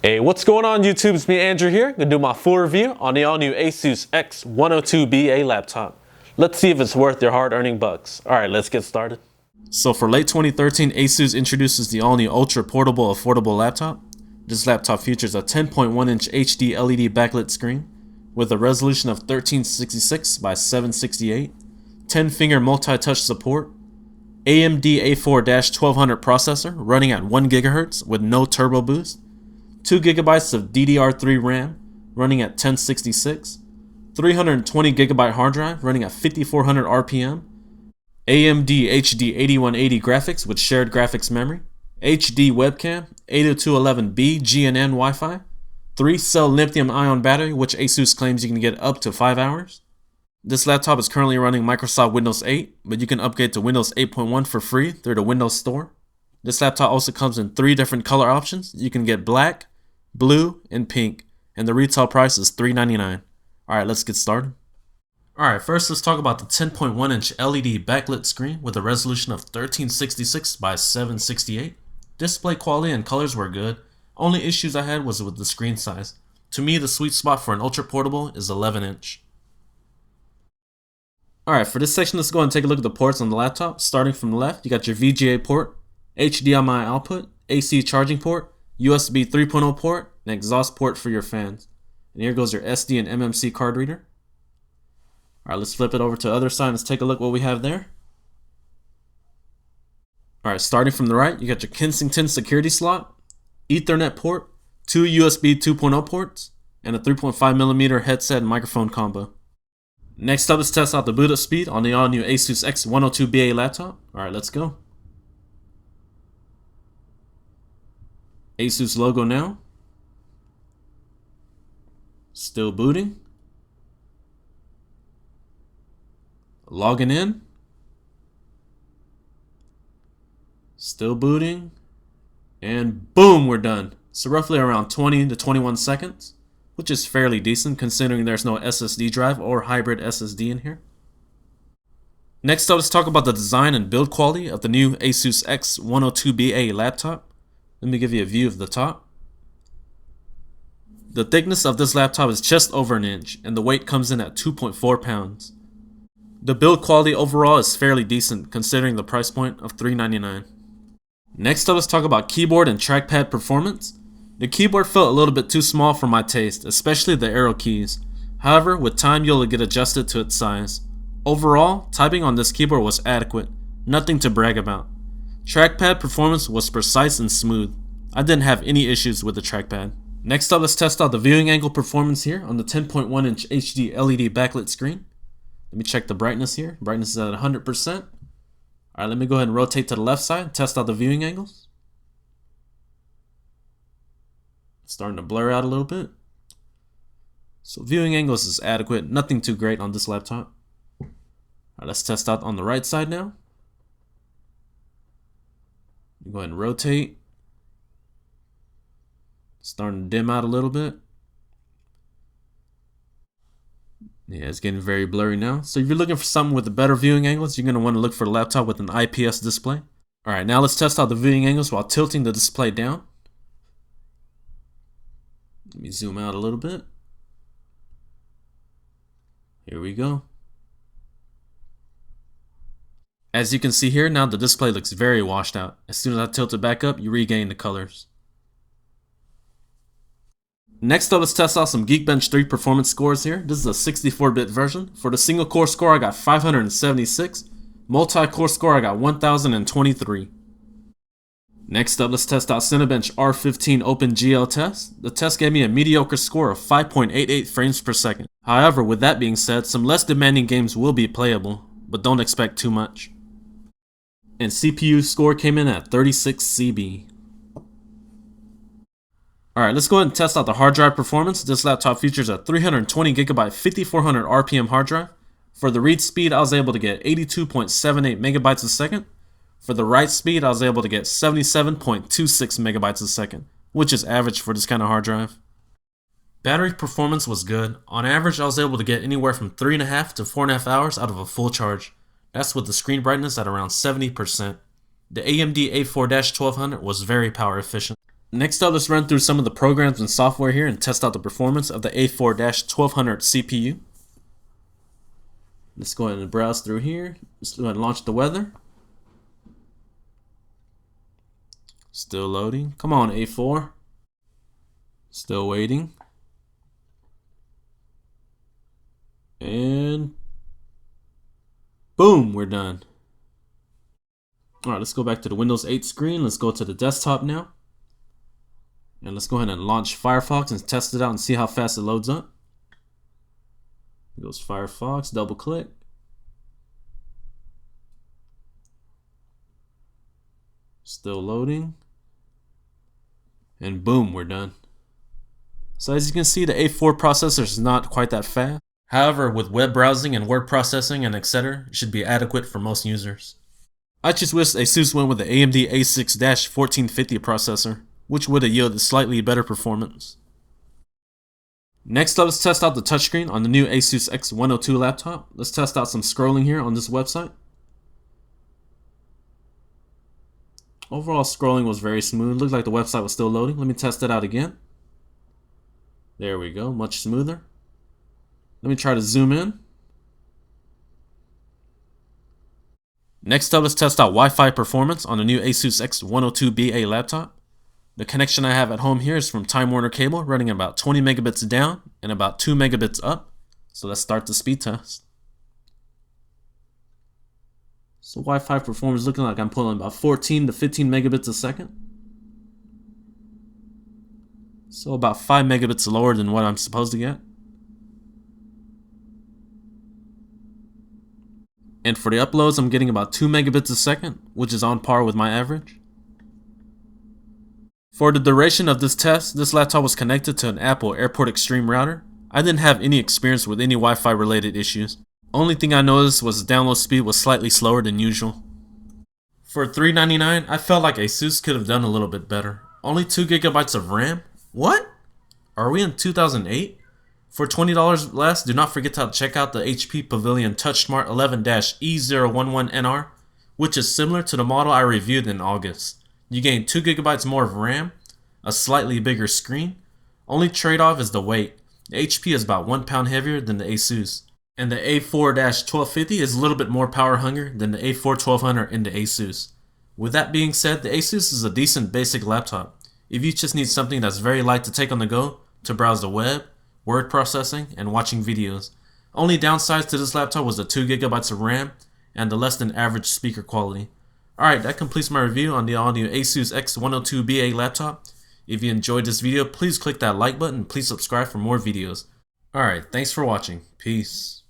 Hey, what's going on YouTube? It's me, Andrew here. Gonna do my full review on the all-new Asus X102BA laptop. Let's see if it's worth your hard-earning bucks. Alright, let's get started. So for late 2013, Asus introduces the all-new ultra-portable, affordable laptop. This laptop features a 10.1-inch HD LED backlit screen with a resolution of 1366 by 768, 10-finger multi-touch support, AMD A4-1200 processor running at 1 GHz with no turbo boost, 2 GB of DDR3 RAM running at 1066, 320 GB hard drive running at 5400 RPM, AMD HD 8180 graphics with shared graphics memory, HD webcam, 802.11b GNN Wi-Fi, 3 Cell Lithium ion battery which Asus claims you can get up to 5 hours. This laptop is currently running Microsoft Windows 8, but you can upgrade to Windows 8.1 for free through the Windows Store. This laptop also comes in 3 different color options. You can get black, blue, and pink, and the retail price is $399. Alright, let's get started. Alright, first let's talk about the 10.1-inch LED backlit screen with a resolution of 1366 by 768. Display quality and colors were good. Only issues I had was with the screen size. To me, the sweet spot for an ultra portable is 11-inch. Alright, for this section, let's go and take a look at the ports on the laptop. Starting from the left, you got your VGA port, HDMI output, AC charging port, USB 3.0 port, and exhaust port for your fans. And here goes your SD and MMC card reader. Alright, let's flip it over to the other side and let's take a look what we have there. Alright, starting from the right, you got your Kensington security slot, Ethernet port, 2 USB 2.0 ports, and a 3.5mm headset and microphone combo. Next up, let's test out the boot up speed on the all-new Asus X102BA laptop. Alright, let's go. Asus logo now. Still booting. Logging in. Still booting. And boom, we're done. So roughly around 20 to 21 seconds. Which is fairly decent considering there's no SSD drive or hybrid SSD in here. Next up, let's talk about the design and build quality of the new Asus X102BA laptop. Let me give you a view of the top. The thickness of this laptop is just over an inch and the weight comes in at 2.4 pounds. The build quality overall is fairly decent considering the price point of $399. Next up, let's talk about keyboard and trackpad performance. The keyboard felt a little bit too small for my taste, especially the arrow keys. However, with time you'll get adjusted to its size. Overall, typing on this keyboard was adequate, nothing to brag about. Trackpad performance was precise and smooth. I didn't have any issues with the trackpad. Next up, let's test out the viewing angle performance here on the 10.1-inch HD LED backlit screen. Let me check the brightness here. Brightness is at 100%. Alright, let me go ahead and rotate to the left side and test out the viewing angles. It's starting to blur out a little bit. So viewing angles is adequate, nothing too great on this laptop. Alright, let's test out on the right side now. Go ahead and rotate. Starting to dim out a little bit. Yeah, it's getting very blurry now. So if you're looking for something with a better viewing angles, you're going to want to look for a laptop with an IPS display. Alright, now let's test out the viewing angles while tilting the display down. Let me zoom out a little bit. Here we go. As you can see here, now the display looks very washed out. As soon as I tilt it back up, you regain the colors. Next up, let's test out some Geekbench 3 performance scores here. This is a 64-bit version. For the single core score, I got 576. Multi-core score, I got 1023. Next up, let's test out Cinebench R15 OpenGL test. The test gave me a mediocre score of 5.88 frames per second. However, with that being said, some less demanding games will be playable, but don't expect too much. And CPU score came in at 36 CB. Alright, let's go ahead and test out the hard drive performance. This laptop features a 320 GB 5400 RPM hard drive. For the read speed, I was able to get 82.78 megabytes a second. For the write speed, I was able to get 77.26 megabytes a second, which is average for this kind of hard drive. Battery performance was good. On average, I was able to get anywhere from 3.5 to 4.5 hours out of a full charge. That's with the screen brightness at around 70%. The AMD A4-1200 was very power efficient. Next up, let's run through some of the programs and software here and test out the performance of the A4-1200 CPU. Let's go ahead and browse through here. Let's go ahead and launch the weather. Still loading. Come on, A4. Still waiting. And boom, we're done. Alright, let's go back to the Windows 8 screen. Let's go to the desktop now. And let's go ahead and launch Firefox and test it out and see how fast it loads up. Here goes Firefox, double click. Still loading. And boom, we're done. So as you can see, the A4 processor is not quite that fast. However, with web browsing and word processing and etc., it should be adequate for most users. I just wish ASUS went with the AMD A6-1450 processor, which would have yielded slightly better performance. Next up, let's test out the touchscreen on the new ASUS X102 laptop. Let's test out some scrolling here on this website. Overall scrolling was very smooth. Looked like the website was still loading. Let me test it out again. There we go, much smoother. Let me try to zoom in. Next up, let's test out Wi-Fi performance on the new ASUS X102BA laptop. The connection I have at home here is from Time Warner cable, running about 20 megabits down and about 2 megabits up. So let's start the speed test. So Wi-Fi performance looking like I'm pulling about 14 to 15 megabits a second. So about 5 megabits lower than what I'm supposed to get. And for the uploads, I'm getting about 2 megabits a second, which is on par with my average. For the duration of this test, this laptop was connected to an Apple Airport Extreme router. I didn't have any experience with any Wi-Fi related issues. Only thing I noticed was the download speed was slightly slower than usual. For $399, I felt like ASUS could have done a little bit better. Only 2 gigabytes of RAM? What? Are we in 2008? For $20 less, do not forget to check out the HP Pavilion TouchSmart 11-E011NR, which is similar to the model I reviewed in August. You gain 2 gigabytes more of RAM, a slightly bigger screen. Only trade-off is the weight. The HP is about 1 pound heavier than the ASUS. And the A4-1250 is a little bit more power hungry than the A4-1200 in the ASUS. With that being said, the ASUS is a decent basic laptop. If you just need something that's very light to take on the go, to browse the web, word processing, and watching videos. Only downsides to this laptop was the 2 gigabytes of RAM and the less than average speaker quality. Alright, that completes my review on the all-new ASUS X102BA laptop. If you enjoyed this video, please click that like button and please subscribe for more videos. Alright, thanks for watching. Peace.